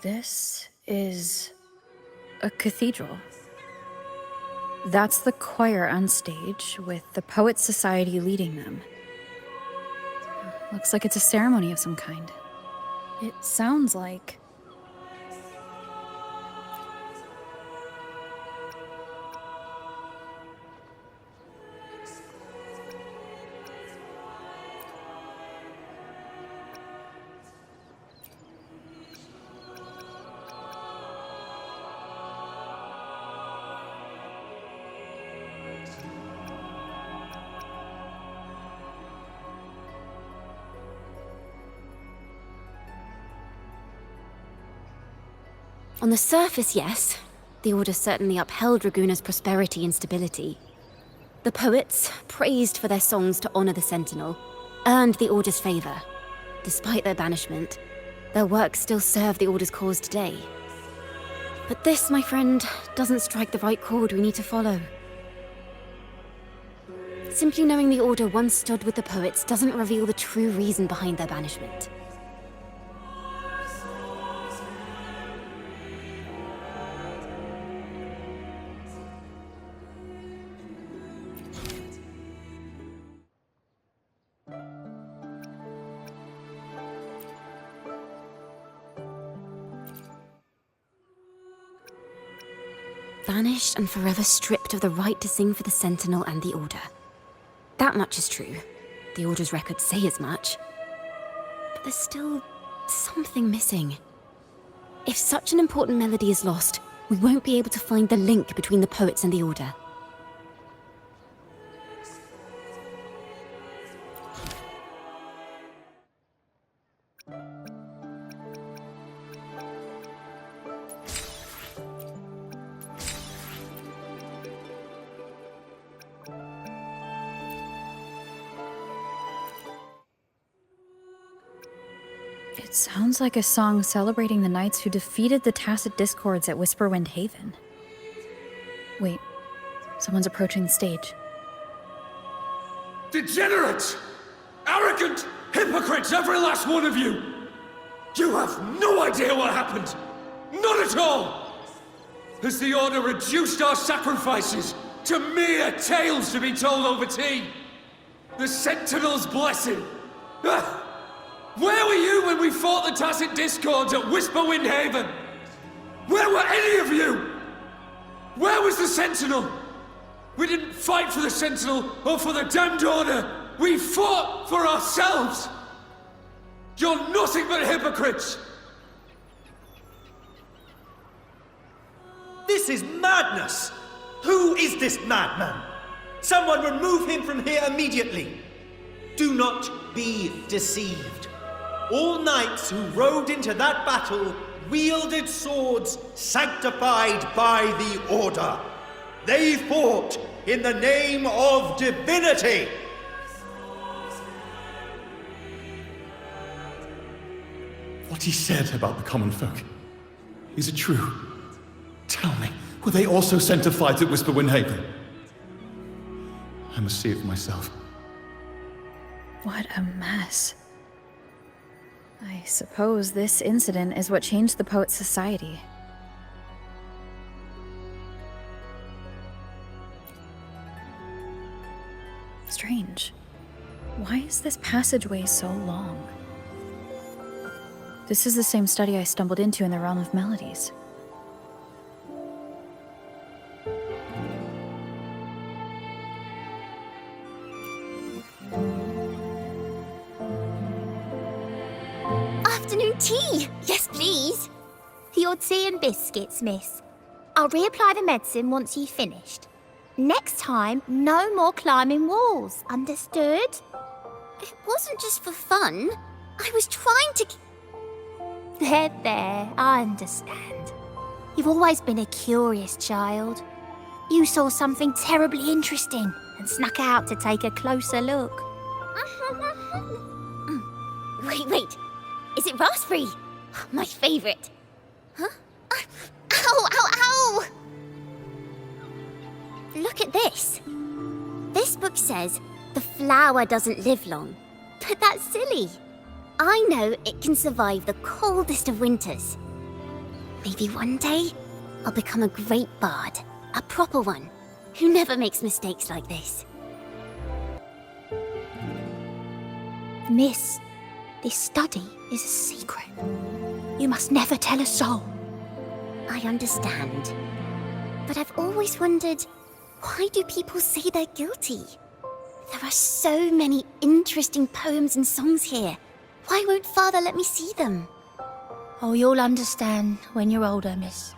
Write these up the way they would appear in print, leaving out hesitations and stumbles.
This is a cathedral. That's the choir on stage, with the Poets Society leading them. Looks like it's a ceremony of some kind. It sounds like... On the surface, yes. The Order certainly upheld Raguna's prosperity and stability. The poets, praised for their songs to honor the Sentinel, earned the Order's favor. Despite their banishment, their works still serve the Order's cause today. But this, my friend, doesn't strike the right chord we need to follow. Simply knowing the Order once stood with the poets doesn't reveal the true reason behind their banishment. Banished and forever stripped of the right to sing for the Sentinel and the Order. That much is true. The Order's records say as much. But there's still something missing. If such an important melody is lost, we won't be able to find the link between the poets and the Order. It sounds like a song celebrating the knights who defeated the Tacit Discords at Whisperwind Haven. Wait, someone's approaching the stage. Degenerates! Arrogant hypocrites, every last one of you! You have no idea what happened! Not at all! Has the Order reduced our sacrifices to mere tales to be told over tea? The Sentinel's blessing! Ah! Where were you when we fought the Tacit Discords at Whisperwind Haven? Where were any of you? Where was the Sentinel? We didn't fight for the Sentinel or for the damned Order. We fought for ourselves. You're nothing but hypocrites. This is madness! Who is this madman? Someone remove him from here immediately. Do not be deceived. All knights who rode into that battle wielded swords sanctified by the Order. They fought in the name of divinity. What he said about the common folk, is it true? Tell me, were they also sent to fight at Whisperwind Haven? I must see it for myself. What a mess. I suppose this incident is what changed the Poets Society. Strange. Why is this passageway so long? This is the same study I stumbled into in the Realm of Melodies. Afternoon tea! Yes, please. Your tea and biscuits, miss. I'll reapply the medicine once you've finished. Next time, no more climbing walls. Understood? It wasn't just for fun. I was trying to... There, I understand. You've always been a curious child. You saw something terribly interesting and snuck out to take a closer look. Wait. Is it raspberry? My favorite. Huh? Ow, ow, ow! Look at this. This book says the flower doesn't live long. But that's silly. I know it can survive the coldest of winters. Maybe one day, I'll become a great bard. A proper one, who never makes mistakes like this. Miss, this study is a secret. You must never tell a soul. I understand. But I've always wondered, why do people say they're guilty? There are so many interesting poems and songs here. Why won't Father let me see them? Oh, you'll understand when you're older, miss.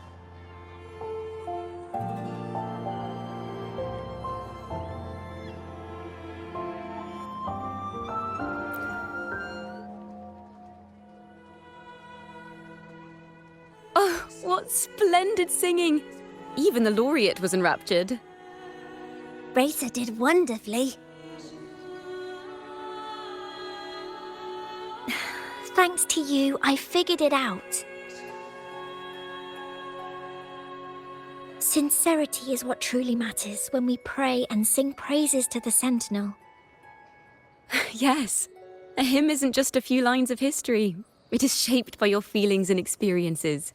Oh, what splendid singing! Even the laureate was enraptured. Racer did wonderfully. Thanks to you, I figured it out. Sincerity is what truly matters when we pray and sing praises to the Sentinel. Yes, a hymn isn't just a few lines of history. It is shaped by your feelings and experiences.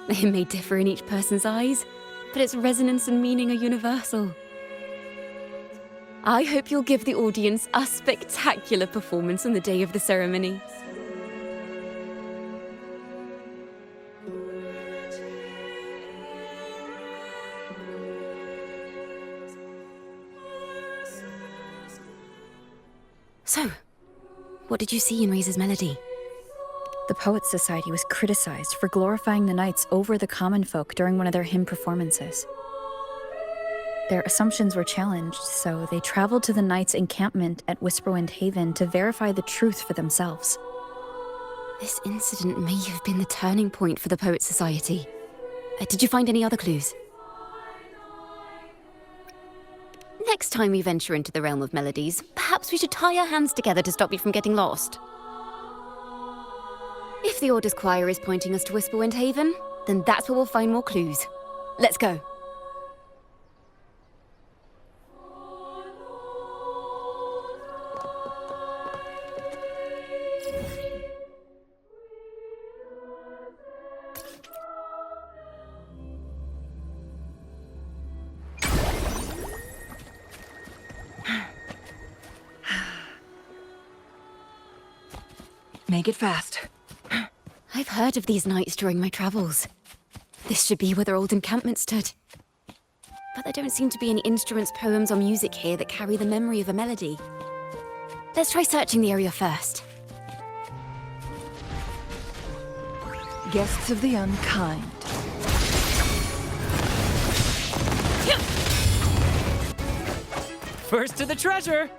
The hymn may differ in each person's eyes, but its resonance and meaning are universal. I hope you'll give the audience a spectacular performance on the day of the ceremony. So, what did you see in Razor's melody? The Poets Society was criticized for glorifying the knights over the common folk during one of their hymn performances. Their assumptions were challenged, so they traveled to the knights' encampment at Whisperwind Haven to verify the truth for themselves. This incident may have been the turning point for the Poets Society. Did you find any other clues? Next time we venture into the realm of melodies, perhaps we should tie our hands together to stop you from getting lost. If the Order's choir is pointing us to Whisperwind Haven, then that's where we'll find more clues. Let's go. Make it fast. I've heard of these nights during my travels. This should be where their old encampment stood. But there don't seem to be any instruments, poems, or music here that carry the memory of a melody. Let's try searching the area first. Guests of the unkind. First to the treasure!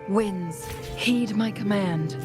Winds, heed my command.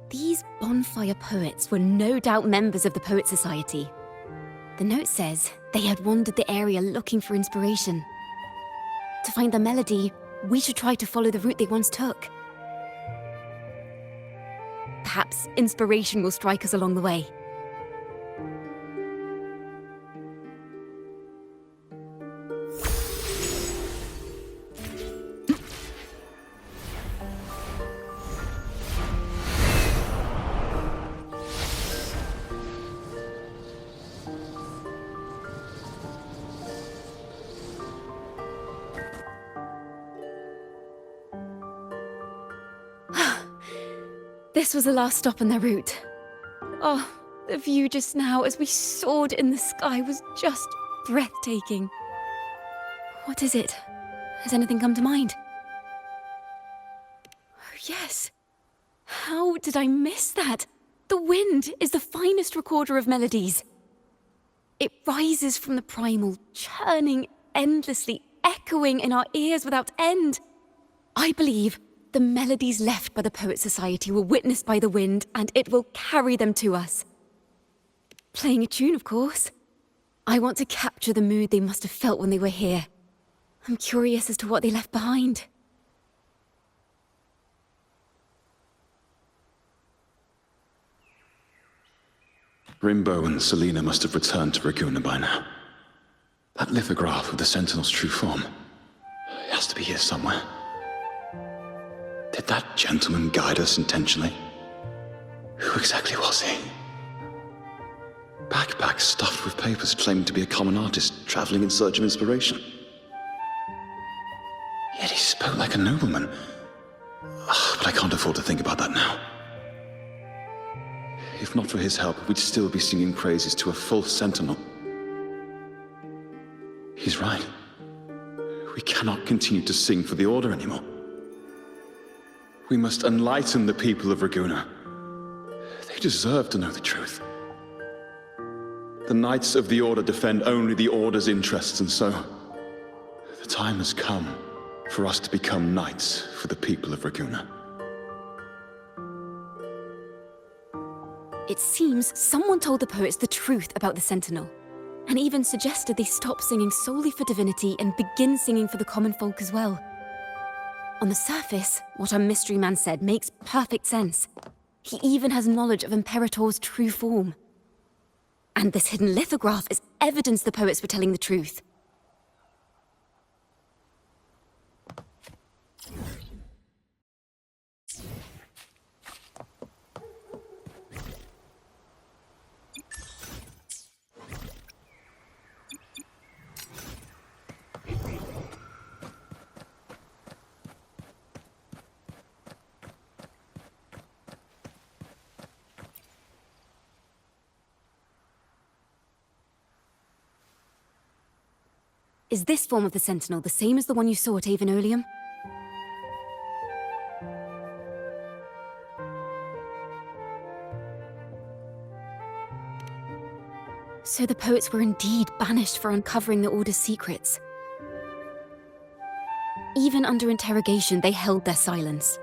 These bonfire poets were no doubt members of the Poet Society. The note says they had wandered the area looking for inspiration. To find the melody, we should try to follow the route they once took. Perhaps inspiration will strike us along the way. This was the last stop on their route. Oh, the view just now as we soared in the sky was just breathtaking. What is it? Has anything come to mind? Oh, yes. How did I miss that? The wind is the finest recorder of melodies. It rises from the primal, churning endlessly, echoing in our ears without end. I believe the melodies left by the Poets' Society were witnessed by the wind, and it will carry them to us. Playing a tune, of course. I want to capture the mood they must have felt when they were here. I'm curious as to what they left behind. Rimbo and Selena must have returned to Raguna by now. That lithograph of the Sentinel's true form. It has to be here somewhere. Did that gentleman guide us intentionally? Who exactly was he? Backpack stuffed with papers claiming to be a common artist traveling in search of inspiration. Yet he spoke like a nobleman. But I can't afford to think about that now. If not for his help, we'd still be singing praises to a false sentinel. He's right. We cannot continue to sing for the Order anymore. We must enlighten the people of Raguna. They deserve to know the truth. The Knights of the Order defend only the Order's interests, and so the time has come for us to become knights for the people of Raguna. It seems someone told the poets the truth about the Sentinel, and even suggested they stop singing solely for divinity and begin singing for the common folk as well. On the surface, what our mystery man said makes perfect sense. He even has knowledge of Imperator's true form. And this hidden lithograph is evidence the poets were telling the truth. Is this form of the Sentinel the same as the one you saw at Avenolium? So the poets were indeed banished for uncovering the Order's secrets. Even under interrogation, they held their silence.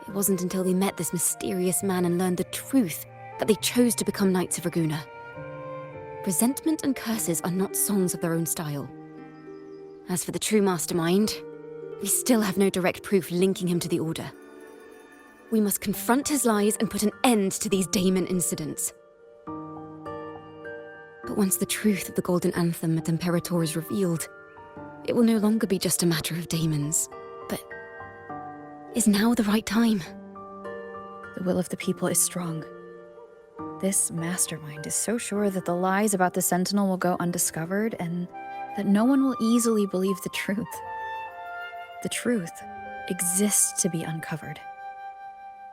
It wasn't until they met this mysterious man and learned the truth that they chose to become Knights of Raguna. Resentment and curses are not songs of their own style. As for the true mastermind, we still have no direct proof linking him to the Order. We must confront his lies and put an end to these Daemon incidents. But once the truth of the Golden Anthem at Imperator is revealed, it will no longer be just a matter of daemons. But is now the right time? The will of the people is strong. This mastermind is so sure that the lies about the Sentinel will go undiscovered and that no one will easily believe the truth. The truth exists to be uncovered.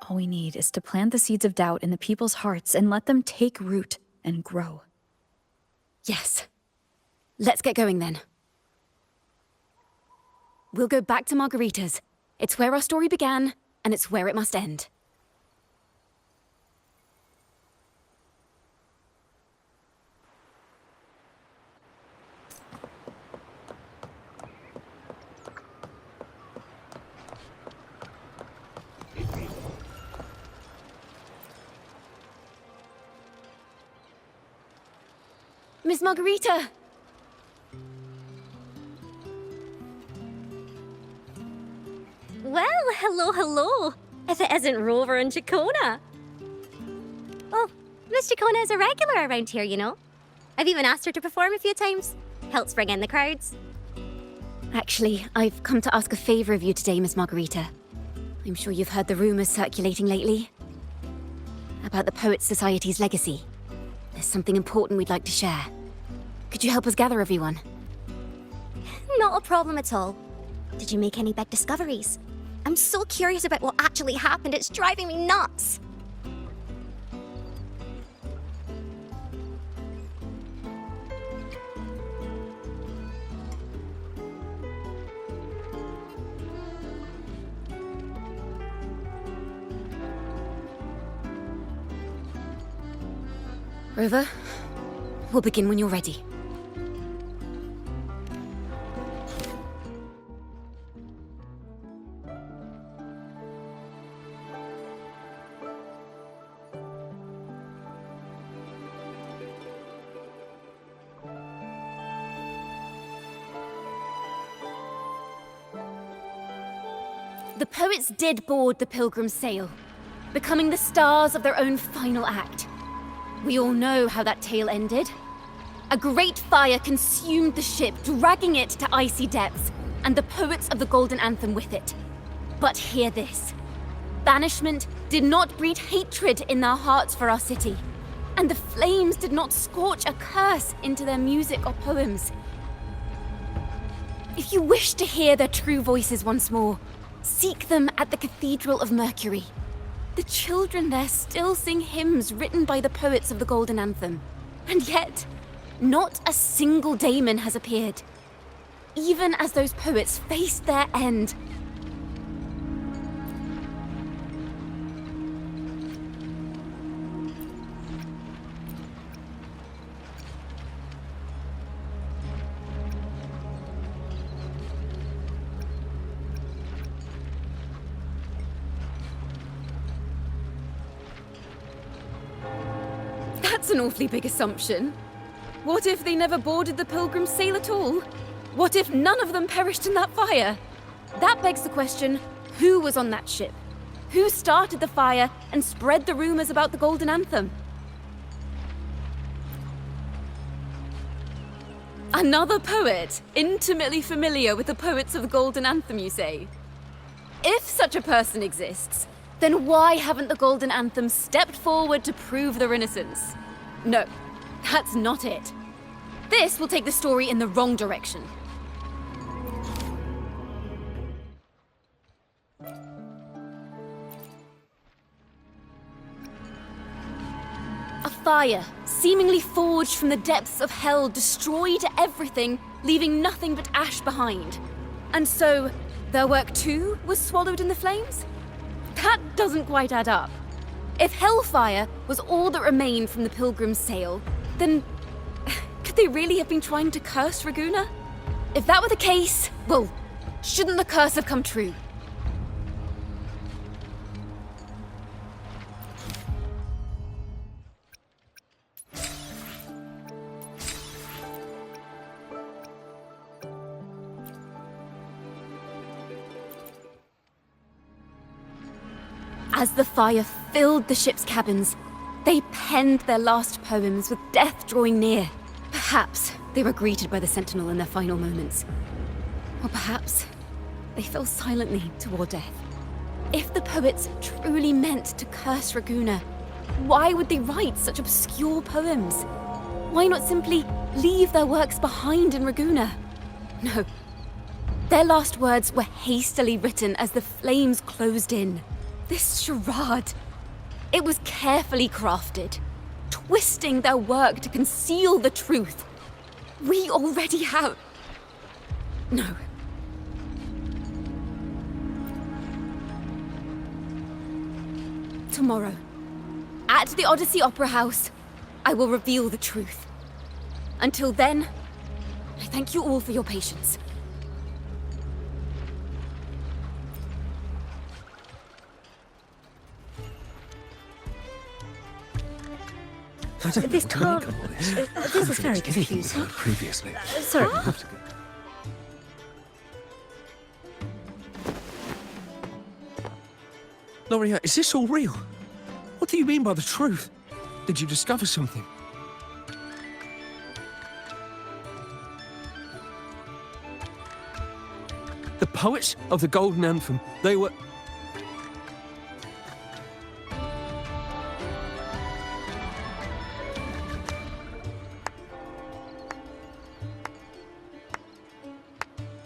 All we need is to plant the seeds of doubt in the people's hearts and let them take root and grow. Yes. Let's get going then. We'll go back to Margarita's. It's where our story began, and it's where it must end. Miss Margarita! Well, hello. If it isn't Rover and Ciaccona. Oh, Miss Ciaccona is a regular around here, you know. I've even asked her to perform a few times. Helps bring in the crowds. Actually, I've come to ask a favor of you today, Miss Margarita. I'm sure you've heard the rumors circulating lately about the Poets Society's legacy. There's something important we'd like to share. Could you help us gather everyone? Not a problem at all. Did you make any big discoveries? I'm so curious about what actually happened, it's driving me nuts. Rover, we'll begin when you're ready. The poets did board the Pilgrim's sail, becoming the stars of their own final act. We all know how that tale ended. A great fire consumed the ship, dragging it to icy depths, and the poets of the Golden Anthem with it. But hear this. Banishment did not breed hatred in their hearts for our city, and the flames did not scorch a curse into their music or poems. If you wish to hear their true voices once more, seek them at the Cathedral of Mercury. The children there still sing hymns written by the poets of the Golden Anthem. And yet, not a single daemon has appeared. Even as those poets faced their end. That's an awfully big assumption. What if they never boarded the Pilgrim's sail at all? What if none of them perished in that fire? That begs the question, who was on that ship? Who started the fire and spread the rumors about the Golden Anthem? Another poet, intimately familiar with the poets of the Golden Anthem, you say? If such a person exists, then why haven't the Golden Anthem stepped forward to prove their innocence? No, that's not it. This will take the story in the wrong direction. A fire, seemingly forged from the depths of hell, destroyed everything, leaving nothing but ash behind. And so, their work too was swallowed in the flames? That doesn't quite add up. If hellfire was all that remained from the Pilgrim's sail, then could they really have been trying to curse Raguena? If that were the case, well, shouldn't the curse have come true? As the fire filled the ship's cabins, they penned their last poems with death drawing near. Perhaps they were greeted by the Sentinel in their final moments. Or perhaps they fell silently toward death. If the poets truly meant to curse Raguena, why would they write such obscure poems? Why not simply leave their works behind in Raguena? No. Their last words were hastily written as the flames closed in. This charade, it was carefully crafted, twisting their work to conceal the truth. We already have... No. Tomorrow, at the Odyssey Opera House, I will reveal the truth. Until then, I thank you all for your patience. This tar... this is very confusing. Previously. Sorry. Loria, is this all real? What do you mean by the truth? Did you discover something? The poets of the Golden Anthem, they were...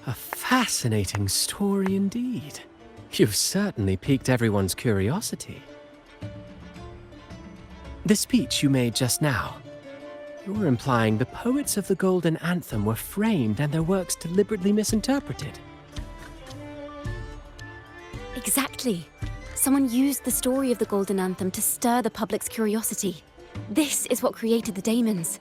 A fascinating story indeed. You've certainly piqued everyone's curiosity. The speech you made just now, you're implying the poets of the Golden Anthem were framed and their works deliberately misinterpreted. Exactly. Someone used the story of the Golden Anthem to stir the public's curiosity. This is what created the daemons.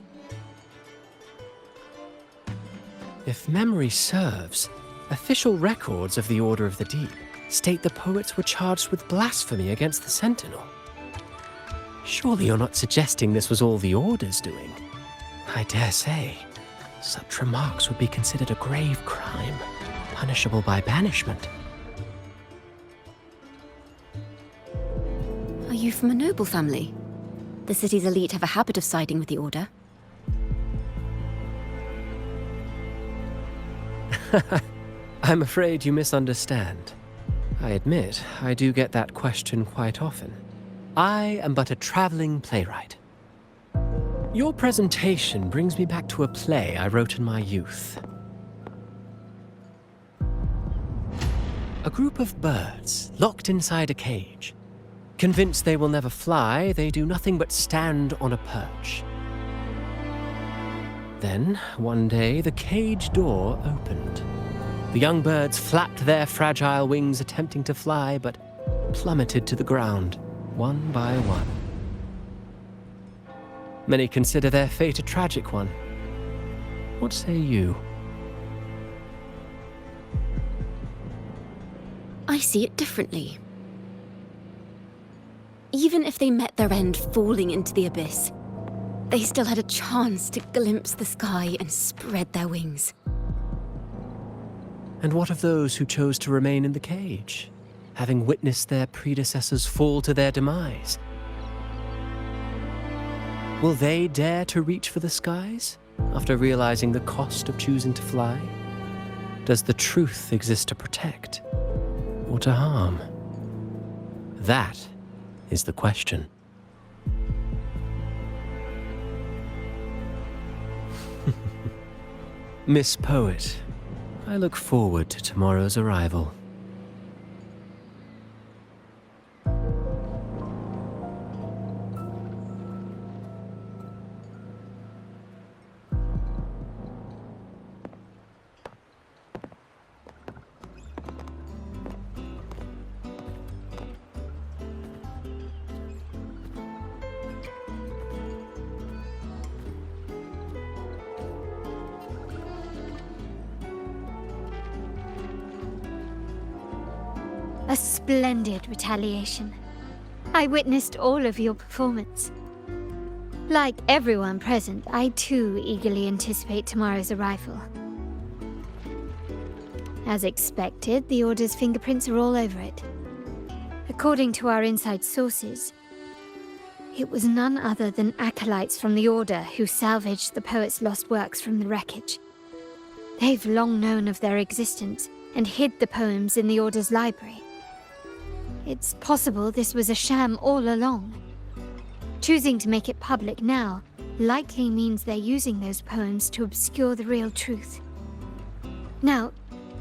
If memory serves, official records of the Order of the Deep state the poets were charged with blasphemy against the Sentinel. Surely you're not suggesting this was all the Order's doing? I dare say, such remarks would be considered a grave crime, punishable by banishment. Are you from a noble family? The city's elite have a habit of siding with the Order. I'm afraid you misunderstand. I admit, I do get that question quite often. I am but a traveling playwright. Your presentation brings me back to a play I wrote in my youth. A group of birds locked inside a cage. Convinced they will never fly, they do nothing but stand on a perch. Then, one day, the cage door opened. The young birds flapped their fragile wings attempting to fly, but plummeted to the ground, one by one. Many consider their fate a tragic one. What say you? I see it differently. Even if they met their end falling into the abyss, they still had a chance to glimpse the sky and spread their wings. And what of those who chose to remain in the cage, having witnessed their predecessors fall to their demise? Will they dare to reach for the skies after realizing the cost of choosing to fly? Does the truth exist to protect or to harm? That is the question. Miss Poet, I look forward to tomorrow's arrival. A splendid retaliation. I witnessed all of your performance. Like everyone present, I too eagerly anticipate tomorrow's arrival. As expected, the Order's fingerprints are all over it. According to our inside sources, it was none other than acolytes from the Order who salvaged the poet's lost works from the wreckage. They've long known of their existence and hid the poems in the Order's library. It's possible this was a sham all along. Choosing to make it public now likely means they're using those poems to obscure the real truth. Now,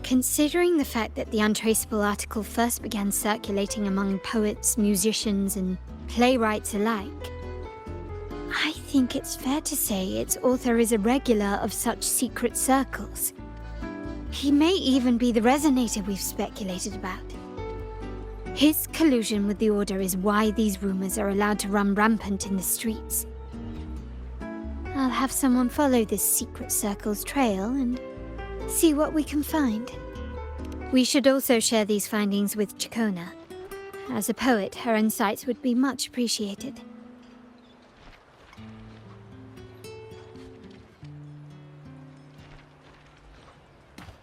considering the fact that the untraceable article first began circulating among poets, musicians, and playwrights alike, I think it's fair to say its author is a regular of such secret circles. He may even be the resonator we've speculated about. His collusion with the Order is why these rumors are allowed to run rampant in the streets. I'll have someone follow this secret circle's trail and see what we can find. We should also share these findings with Ciaccona. As a poet, her insights would be much appreciated.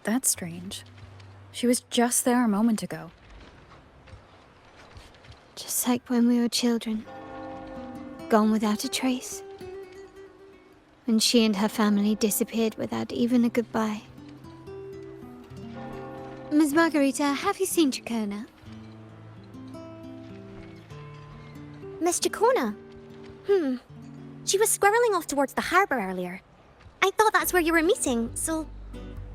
That's strange. She was just there a moment ago. Just like when we were children. Gone without a trace. When she and her family disappeared without even a goodbye. Ms. Margarita, have you seen Ciaccona? Miss Ciaccona? She was squirreling off towards the harbour earlier. I thought that's where you were meeting, so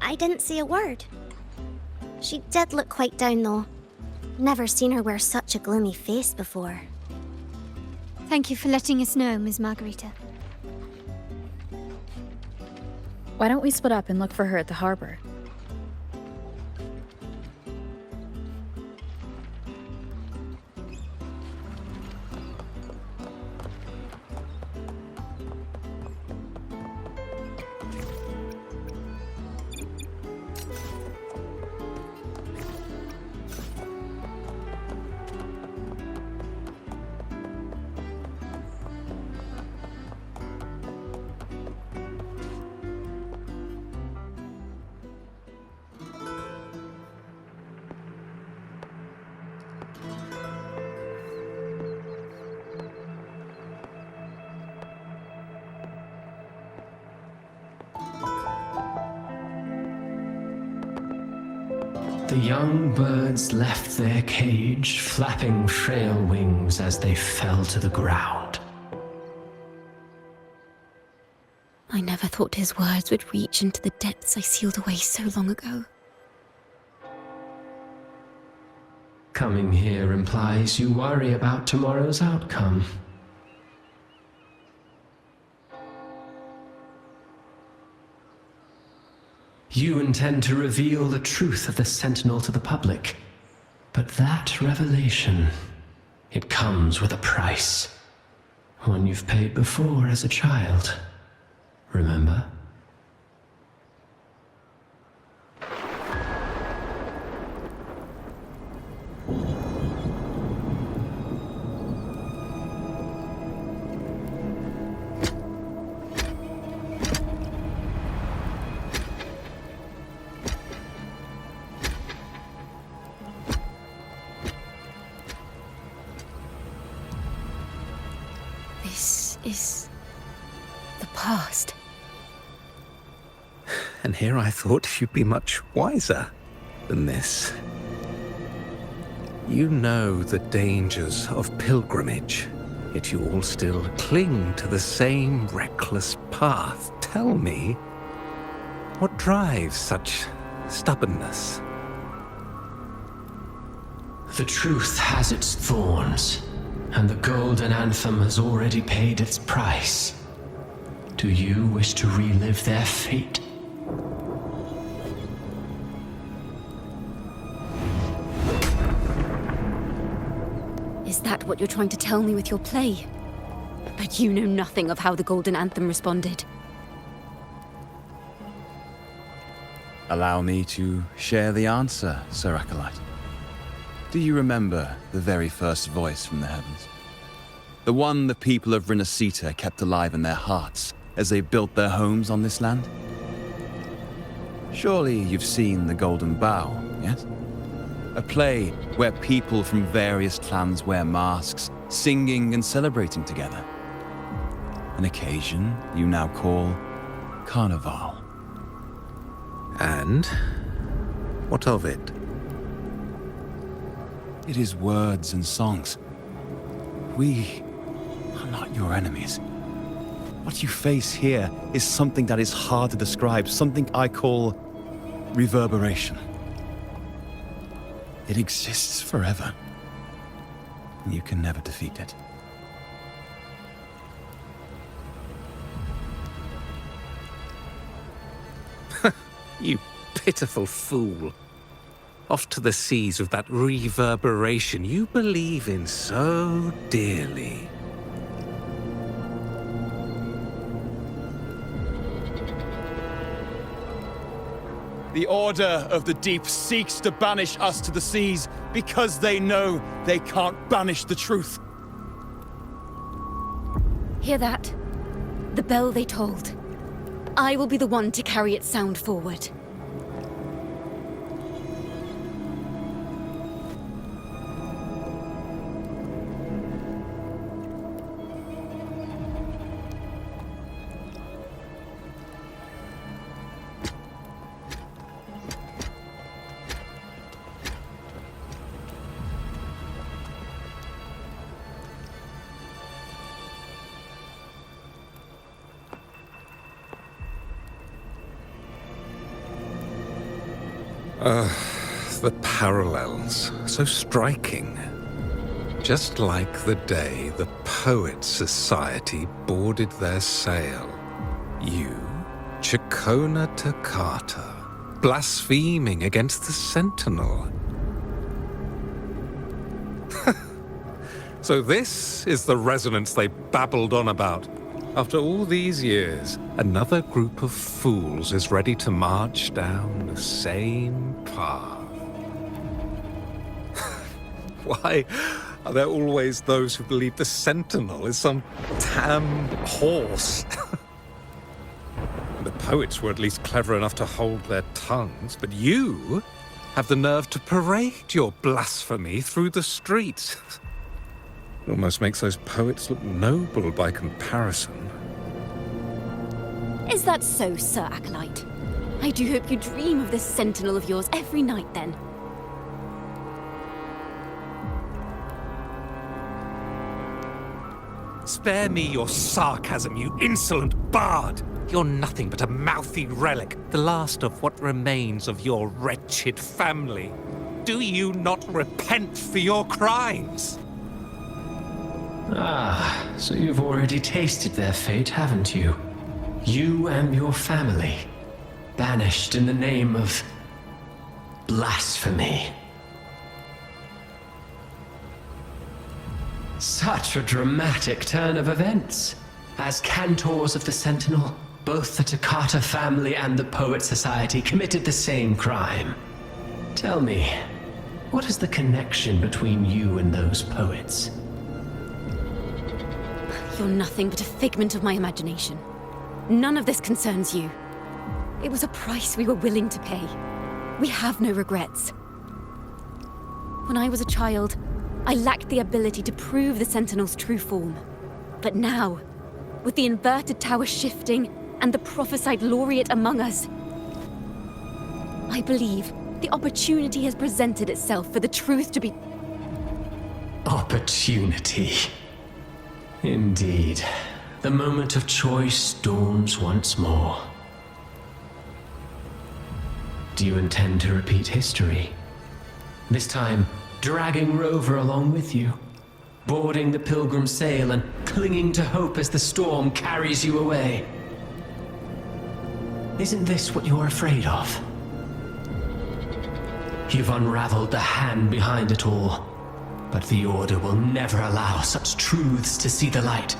I didn't say a word. She did look quite down, though. Never seen her wear such a gloomy face before. Thank you for letting us know, Ms. Margarita. Why don't we split up and look for her at the harbor? The young birds left their cage, flapping frail wings as they fell to the ground. I never thought his words would reach into the depths I sealed away so long ago. Coming here implies you worry about tomorrow's outcome. You intend to reveal the truth of the Sentinel to the public. But that revelation, it comes with a price. One you've paid before as a child. Remember? This is the past. And here I thought you'd be much wiser than this. You know the dangers of pilgrimage, yet you all still cling to the same reckless path. Tell me, what drives such stubbornness? The truth has its thorns, and the golden anthem has already paid its price. Do you wish to relive their fate? Is that what you're trying to tell me with your play? But you know nothing of how the Golden Anthem responded. Allow me to share the answer, Sir Acolyte. Do you remember the very first voice from the heavens? The one the people of Wuthering kept alive in their hearts as they built their homes on this land? Surely you've seen The Golden Bough, yes? A play where people from various clans wear masks, singing and celebrating together. An occasion you now call Carnival. And what of it? It is words and songs. We are not your enemies. What you face here is something that is hard to describe, something I call reverberation. It exists forever, and you can never defeat it. You pitiful fool. Off to the seas with that reverberation you believe in so dearly. The Order of the Deep seeks to banish us to the seas because they know they can't banish the truth. Hear that? The bell they tolled. I will be the one to carry its sound forward. The parallels, so striking. Just like the day the Poets Society boarded their sail. You, Ciaccona Toccata, blaspheming against the Sentinel. So this is the resonance they babbled on about. After all these years, another group of fools is ready to march down the same path. Why are there always those who believe the Sentinel is some damned horse? The poets were at least clever enough to hold their tongues, but you have the nerve to parade your blasphemy through the streets. It almost makes those poets look noble by comparison. Is that so, Sir Acolyte? I do hope you dream of this sentinel of yours every night, then. Spare me your sarcasm, you insolent bard! You're nothing but a mouthy relic, the last of what remains of your wretched family. Do you not repent for your crimes? Ah, so you've already tasted their fate, haven't you? You and your family, banished in the name of blasphemy. Such a dramatic turn of events. As cantors of the Sentinel, both the Toccata family and the Poet Society committed the same crime. Tell me, what is the connection between you and those poets? You're nothing but a figment of my imagination. None of this concerns you. It was a price we were willing to pay. We have no regrets. When I was a child, I lacked the ability to prove the Sentinel's true form. But now, with the inverted tower shifting and the prophesied laureate among us, I believe the opportunity has presented itself for the truth to be... Opportunity. Indeed. The moment of choice dawns once more. Do you intend to repeat history? This time, dragging Rover along with you, boarding the pilgrim sail and clinging to hope as the storm carries you away. Isn't this what you're afraid of? You've unraveled the hand behind it all, but the Order will never allow such truths to see the light.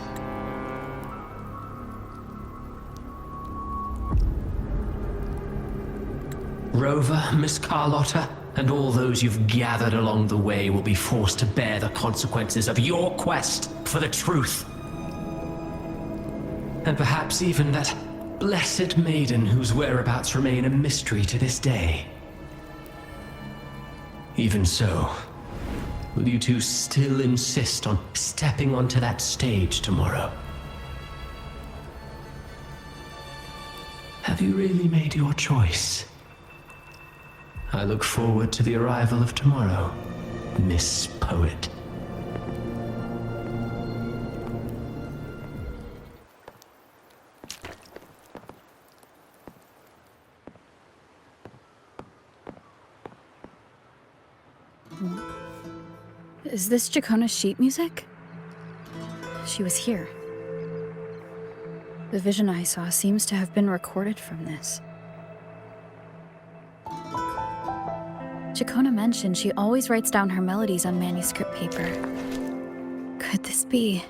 Rover, Miss Carlotta, and all those you've gathered along the way will be forced to bear the consequences of your quest for the truth. And perhaps even that blessed maiden whose whereabouts remain a mystery to this day. Even so, will you two still insist on stepping onto that stage tomorrow? Have you really made your choice? I look forward to the arrival of tomorrow, Miss Poet. Is this Ciaccona's sheet music? She was here. The vision I saw seems to have been recorded from this. Ciaccona mentioned she always writes down her melodies on manuscript paper. Could this be?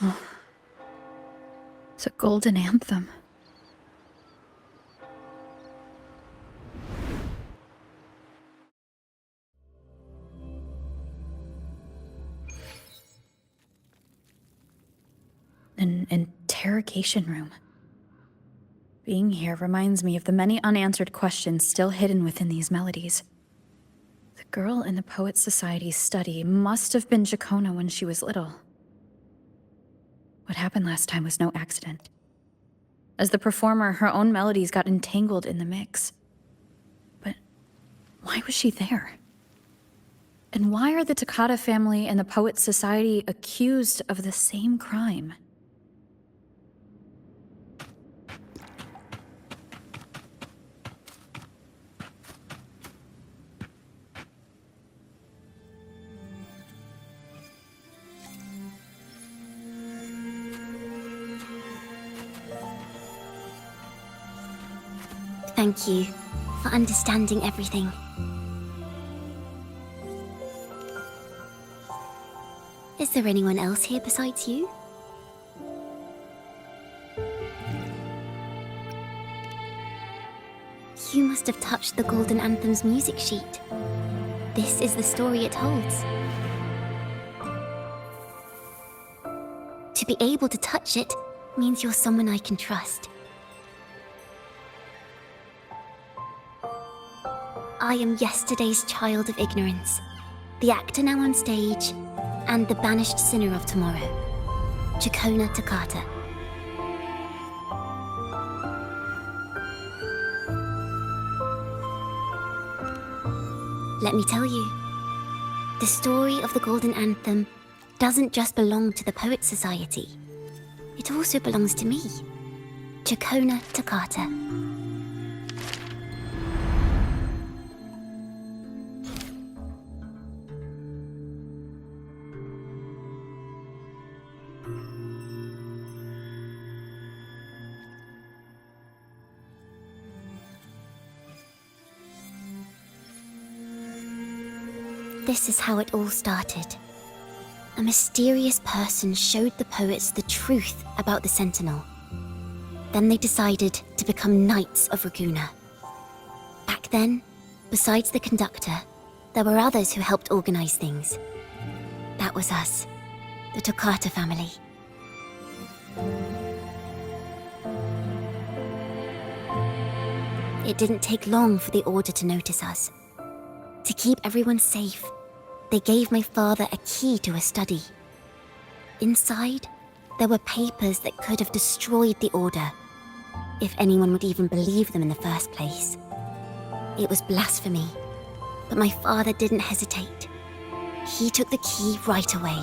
Oh. It's a golden anthem. An interrogation room. Being here reminds me of the many unanswered questions still hidden within these melodies. The girl in the Poets Society's study must have been Ciaccona when she was little. What happened last time was no accident. As the performer, her own melodies got entangled in the mix. But why was she there? And why are the Toccata family and the Poets Society accused of the same crime? Thank you for understanding everything. Is there anyone else here besides you? You must have touched the Golden Anthem's music sheet. This is the story it holds. To be able to touch it means you're someone I can trust. I am yesterday's child of ignorance, the actor now on stage, and the banished sinner of tomorrow, Ciaccona Toccata. Let me tell you, the story of the Golden Anthem doesn't just belong to the Poets Society. It also belongs to me, Ciaccona Toccata. This is how it all started. A mysterious person showed the poets the truth about the Sentinel. Then they decided to become Knights of Raguena. Back then, besides the conductor, there were others who helped organize things. That was us, the Toccata family. It didn't take long for the Order to notice us. To keep everyone safe, they gave my father a key to a study. Inside, there were papers that could have destroyed the Order, if anyone would even believe them in the first place. It was blasphemy, but my father didn't hesitate. He took the key right away.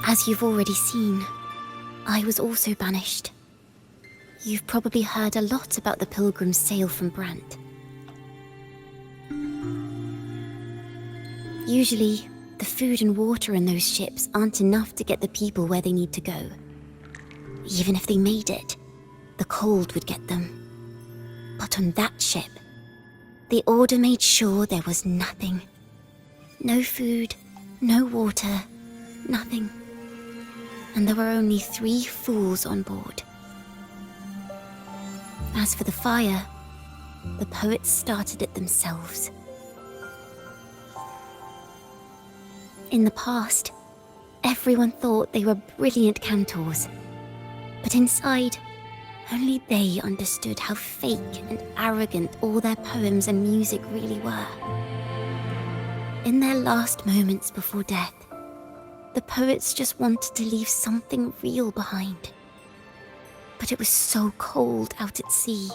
As you've already seen, I was also banished. You've probably heard a lot about the pilgrims' sail from Brant. Usually, the food and water in those ships aren't enough to get the people where they need to go. Even if they made it, the cold would get them. But on that ship, the Order made sure there was nothing. No food, no water, nothing. And there were only 3 fools on board. As for the fire, the poets started it themselves. In the past, everyone thought they were brilliant cantors, but inside, only they understood how fake and arrogant all their poems and music really were. In their last moments before death, the poets just wanted to leave something real behind. But it was so cold out at sea,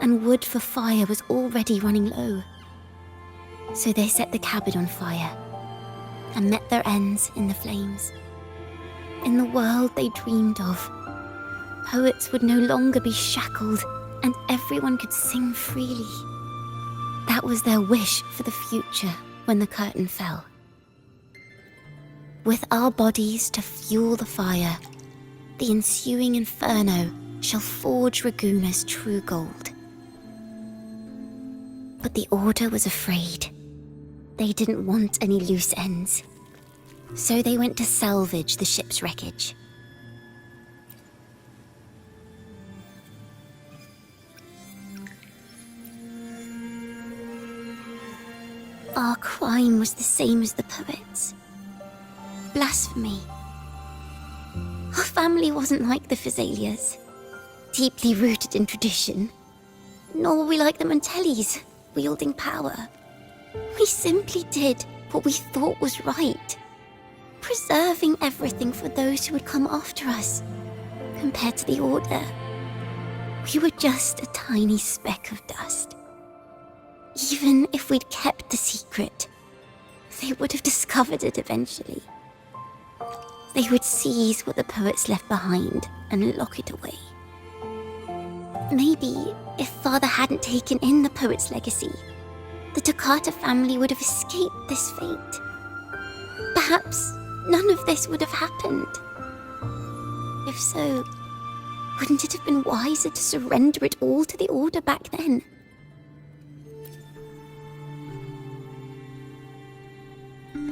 and wood for fire was already running low. So they set the cabin on fire, and met their ends in the flames. In the world they dreamed of, poets would no longer be shackled, and everyone could sing freely. That was their wish for the future when the curtain fell. With our bodies to fuel the fire, the ensuing inferno shall forge Raguena's true gold. But the Order was afraid. They didn't want any loose ends. So they went to salvage the ship's wreckage. Our crime was the same as the poets. Blasphemy. Our family wasn't like the Phasaelias, deeply rooted in tradition. Nor were we like the Mantellis, wielding power. We simply did what we thought was right, preserving everything for those who would come after us, compared to the Order. We were just a tiny speck of dust. Even if we'd kept the secret, they would have discovered it eventually. They would seize what the poets left behind and lock it away. Maybe if Father hadn't taken in the poet's legacy, the Toccata family would have escaped this fate. Perhaps none of this would have happened. If so, wouldn't it have been wiser to surrender it all to the Order back then?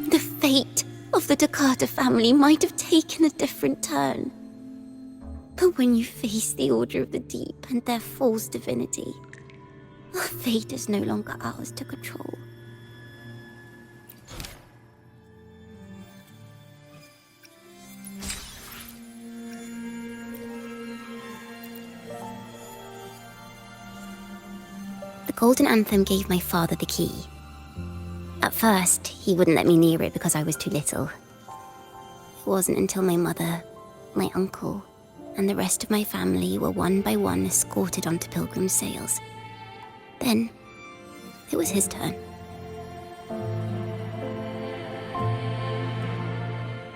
The fate of the Toccata family might have taken a different turn. But when you face the Order of the Deep and their false divinity, our fate is no longer ours to control. The Golden Anthem gave my father the key. At first, he wouldn't let me near it because I was too little. It wasn't until my mother, my uncle, and the rest of my family were one by one escorted onto pilgrim sails. Then, it was his turn.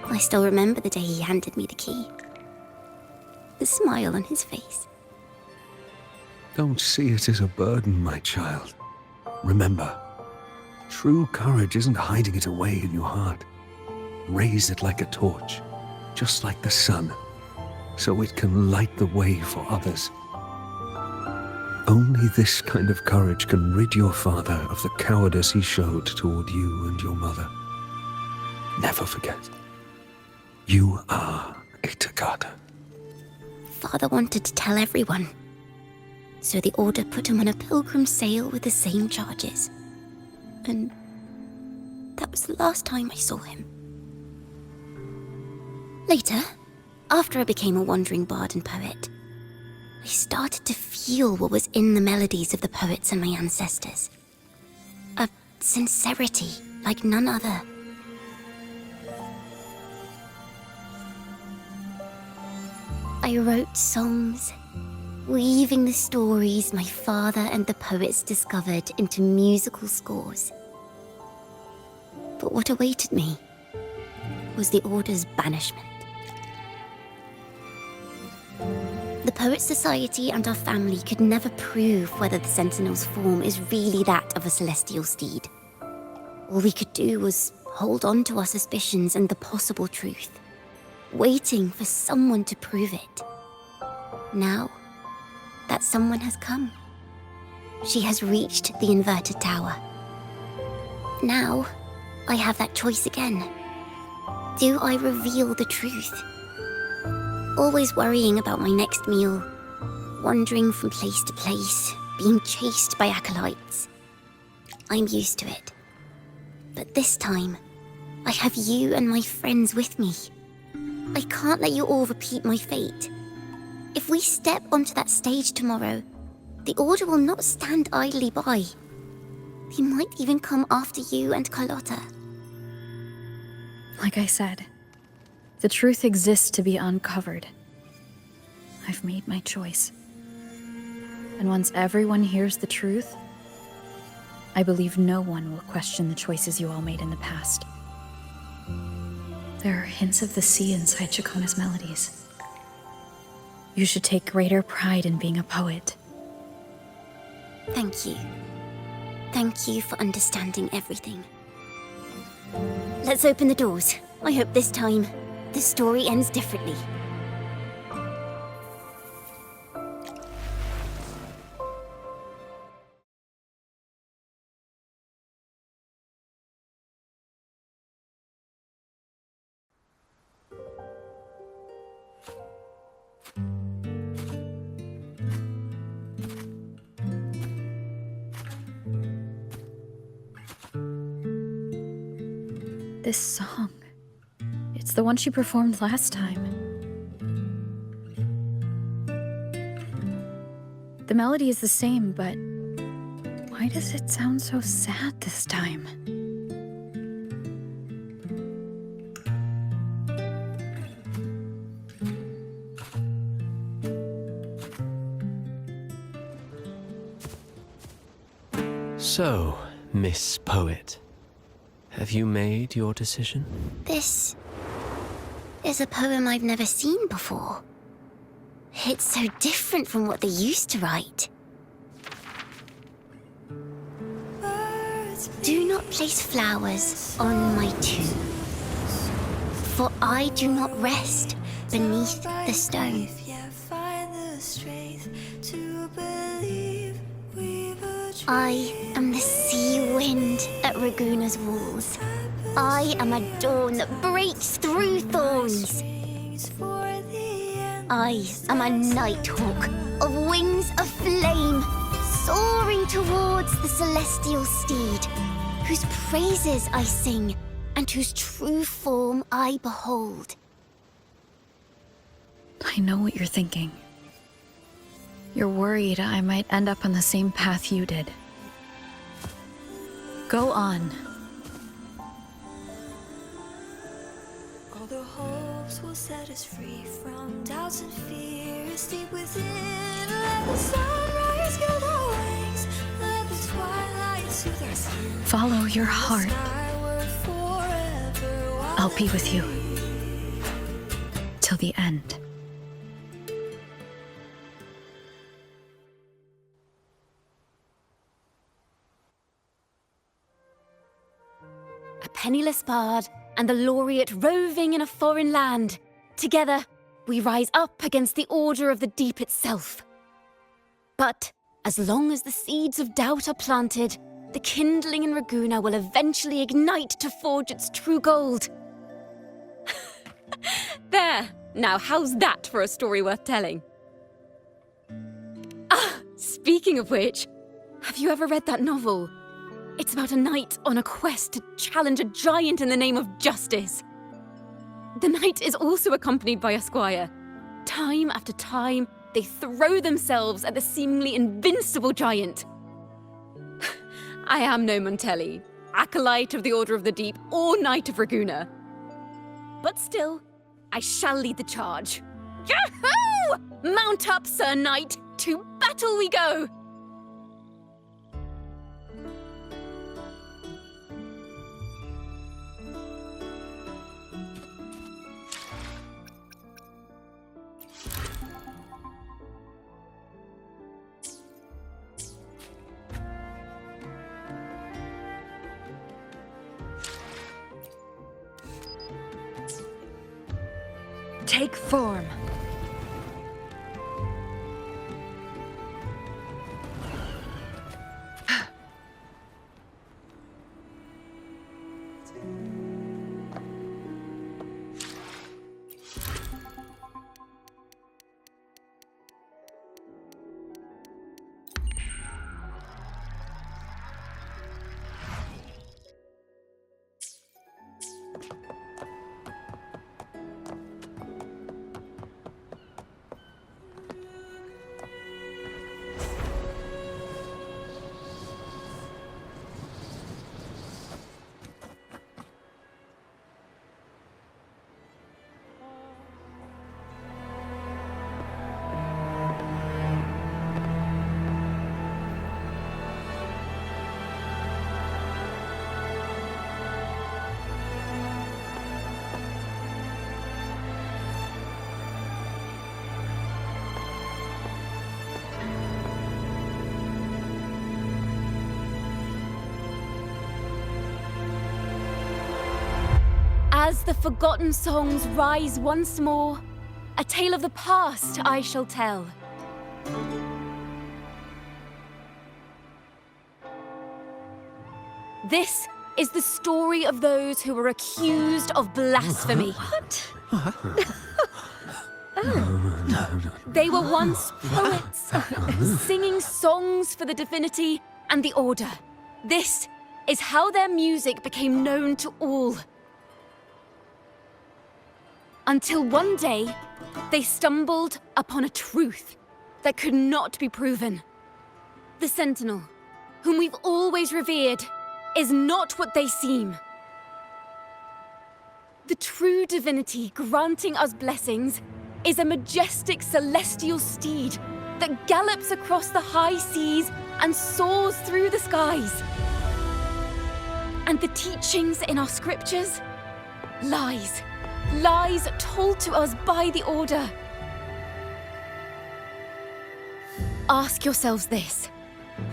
I still remember the day he handed me the key. The smile on his face. Don't see it as a burden, my child. Remember, true courage isn't hiding it away in your heart. Raise it like a torch, just like the sun, so it can light the way for others. Only this kind of courage can rid your father of the cowardice he showed toward you and your mother. Never forget, you are a Toccata. Father wanted to tell everyone. So the Order put him on a pilgrim sail with the same charges. And that was the last time I saw him. Later, after I became a wandering bard and poet, I started to feel what was in the melodies of the poets and my ancestors. A sincerity like none other. I wrote songs, weaving the stories my father and the poets discovered into musical scores. But what awaited me was the Order's banishment. The Poets Society and our family could never prove whether the Sentinel's form is really that of a celestial steed. All we could do was hold on to our suspicions and the possible truth, waiting for someone to prove it. Now, that someone has come. She has reached the inverted tower. Now, I have that choice again. Do I reveal the truth? Always worrying about my next meal, wandering from place to place, being chased by acolytes. I'm used to it. But this time, I have you and my friends with me. I can't let you all repeat my fate. If we step onto that stage tomorrow, the Order will not stand idly by. They might even come after you and Carlotta. Like I said, the truth exists to be uncovered. I've made my choice. And once everyone hears the truth, I believe no one will question the choices you all made in the past. There are hints of the sea inside Ciaccona's melodies. You should take greater pride in being a poet. Thank you. Thank you for understanding everything. Let's open the doors. I hope this time, the story ends differently. This song. It's the one she performed last time. The melody is the same, but why does it sound so sad this time? So, Miss Poet, have you made your decision? This is a poem I've never seen before. It's so different from what they used to write. Do not place flowers on my tomb, for I do not rest beneath the stone. I am the sea wind at Raguna's walls. I am a dawn that breaks through thorns. I am a nighthawk of wings of flame, soaring towards the celestial steed, whose praises I sing and whose true form I behold. I know what you're thinking. You're worried I might end up on the same path you did. Go on. All the hopes will set us free from doubts and fears deep within. Let the sunrise gild our wings. Let the twilight soothe our skin. Follow your heart. I'll be with you. Till the end. A penniless bard and the laureate roving in a foreign land. Together, we rise up against the order of the deep itself. But as long as the seeds of doubt are planted, the kindling in Raguna will eventually ignite to forge its true gold. There! Now how's that for a story worth telling? Ah, speaking of which, have you ever read that novel? It's about a knight on a quest to challenge a giant in the name of justice. The knight is also accompanied by a squire. Time after time, they throw themselves at the seemingly invincible giant. I am no Montelli, acolyte of the Order of the Deep, or Knight of Raguna. But still, I shall lead the charge. Yahoo! Mount up, Sir Knight! To battle we go! Take form. As the forgotten songs rise once more, a tale of the past I shall tell. This is the story of those who were accused of blasphemy. They were once poets, singing songs for the divinity and the order. This is how their music became known to all. Until one day, they stumbled upon a truth that could not be proven. The Sentinel, whom we've always revered, is not what they seem. The true divinity granting us blessings is a majestic celestial steed that gallops across the high seas and soars through the skies. And the teachings in our scriptures? Lies. Lies told to us by the Order. Ask yourselves this.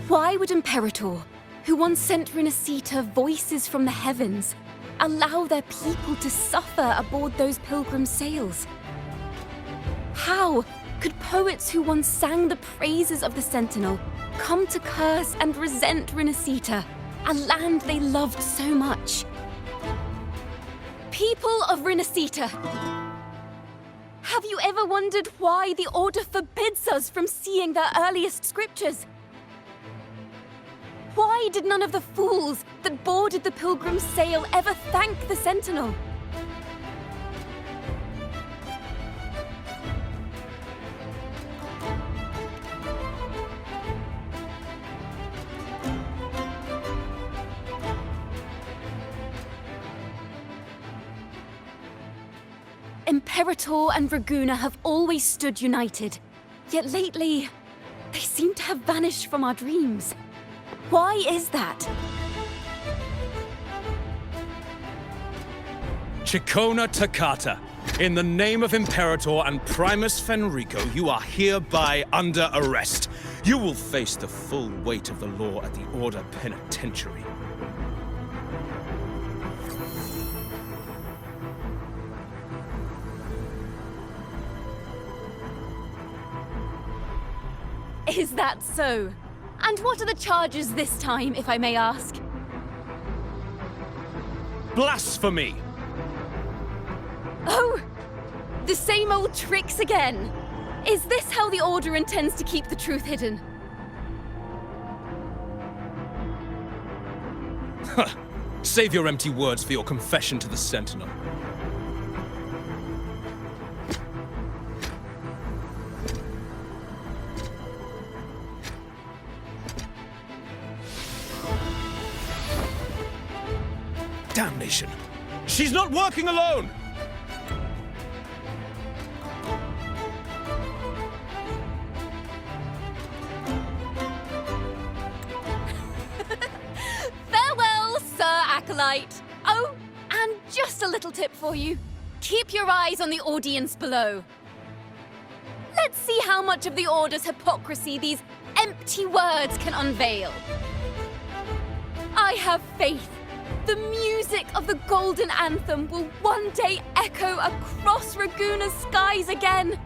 Why would Imperator, who once sent Renacita voices from the heavens, allow their people to suffer aboard those pilgrim sails? How could poets who once sang the praises of the Sentinel come to curse and resent Renacita, a land they loved so much? People of Renacita, have you ever wondered why the Order forbids us from seeing their earliest scriptures? Why did none of the fools that boarded the Pilgrim's sail ever thank the Sentinel? Imperator and Raguna have always stood united, yet lately, they seem to have vanished from our dreams. Why is that? Ciaccona Toccata, in the name of Imperator and Primus Fenrico, you are hereby under arrest. You will face the full weight of the law at the Order Penitentiary. Is that so? And what are the charges this time, if I may ask? Blasphemy! Oh! The same old tricks again! Is this how the Order intends to keep the truth hidden? Save your empty words for your confession to the Sentinel. Damnation! She's not working alone! Farewell, Sir Acolyte! Oh, and just a little tip for you. Keep your eyes on the audience below. Let's see how much of the Order's hypocrisy these empty words can unveil. I have faith. The music of the Golden Anthem will one day echo across Raguna's skies again.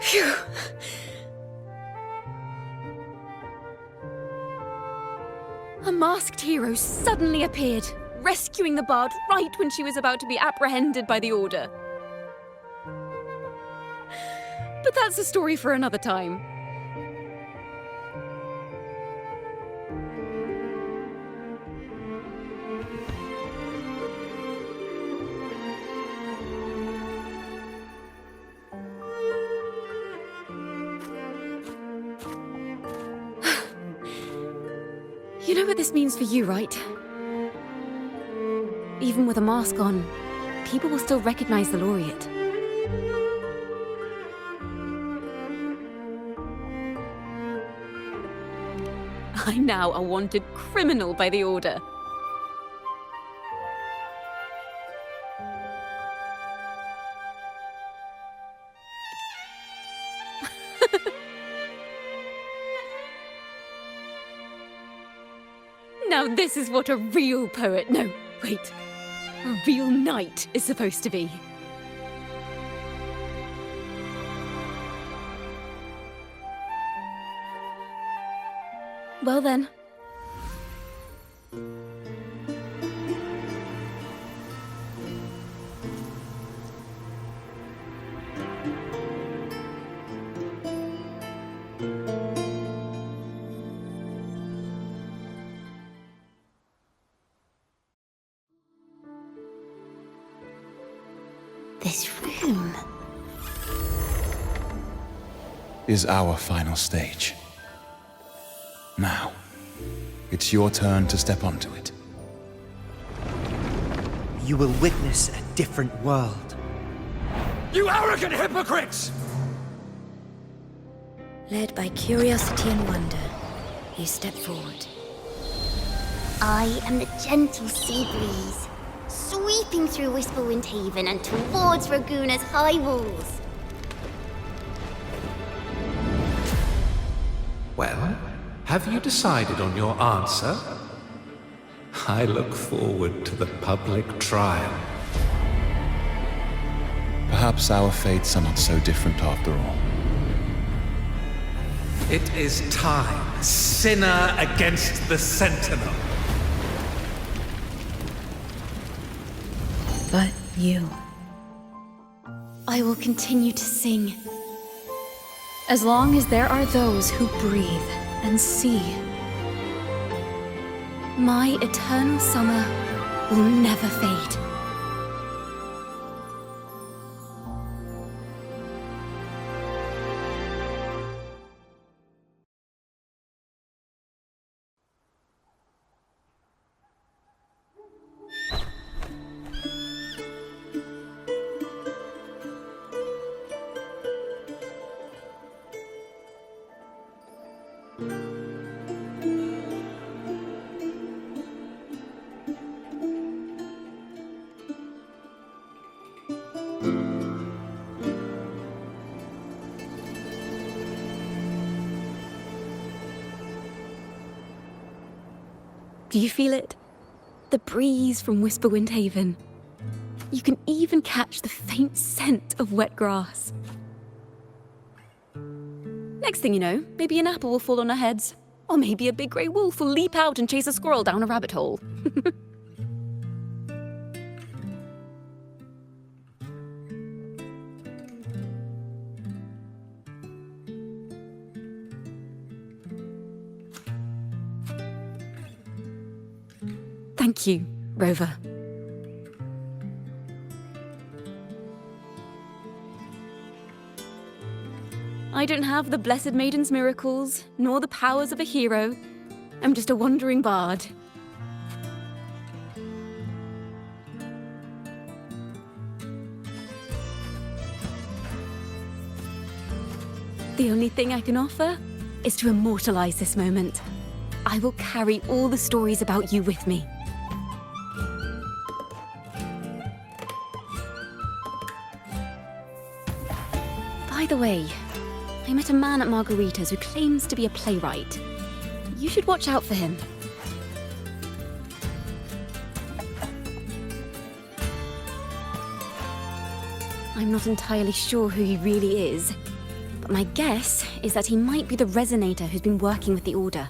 Phew. A masked hero suddenly appeared, rescuing the bard right when she was about to be apprehended by the Order. But that's a story for another time. You know what this means for you, right? Even with a mask on, people will still recognize the laureate. I'm now a wanted criminal by the Order. Now this is what a real poet, no, wait, a real knight is supposed to be. Well then. This room. is our final stage. Now, it's your turn to step onto it. You will witness a different world. You arrogant hypocrites! Led by curiosity and wonder, you step forward. I am the gentle sea breeze, sweeping through Whisperwind Haven and towards Raguna's high walls. Well, have you decided on your answer? I look forward to the public trial. Perhaps our fates are not so different after all. It is time, sinner against the Sentinel. But you. I will continue to sing. As long as there are those who breathe and see. My eternal summer will never fade. Do you feel it? The breeze from Whisperwind Haven. You can even catch the faint scent of wet grass. Next thing you know, maybe an apple will fall on our heads. Or maybe a big grey wolf will leap out and chase a squirrel down a rabbit hole. Thank you, Rover. I don't have the Blessed Maiden's miracles, nor the powers of a hero. I'm just a wandering bard. The only thing I can offer is to immortalize this moment. I will carry all the stories about you with me. By the way, I met a man at Margarita's who claims to be a playwright. You should watch out for him. I'm not entirely sure who he really is, but my guess is that he might be the resonator who's been working with the Order.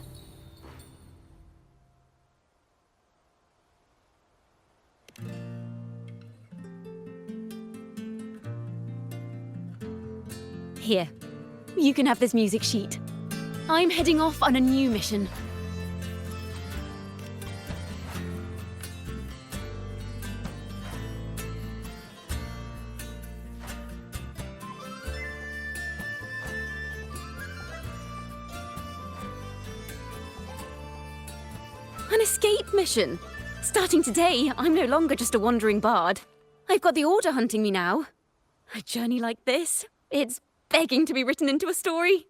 Here, you can have this music sheet. I'm heading off on a new mission. An escape mission! Starting today, I'm no longer just a wandering bard. I've got the Order hunting me now. A journey like this, it's begging to be written into a story.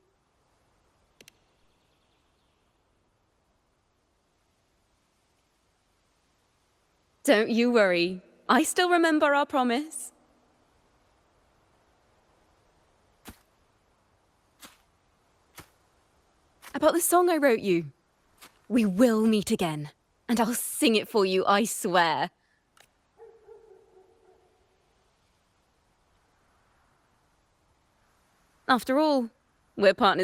Don't you worry. I still remember our promise. About the song I wrote you. We will meet again, and I'll sing it for you, I swear. After all, we're partners.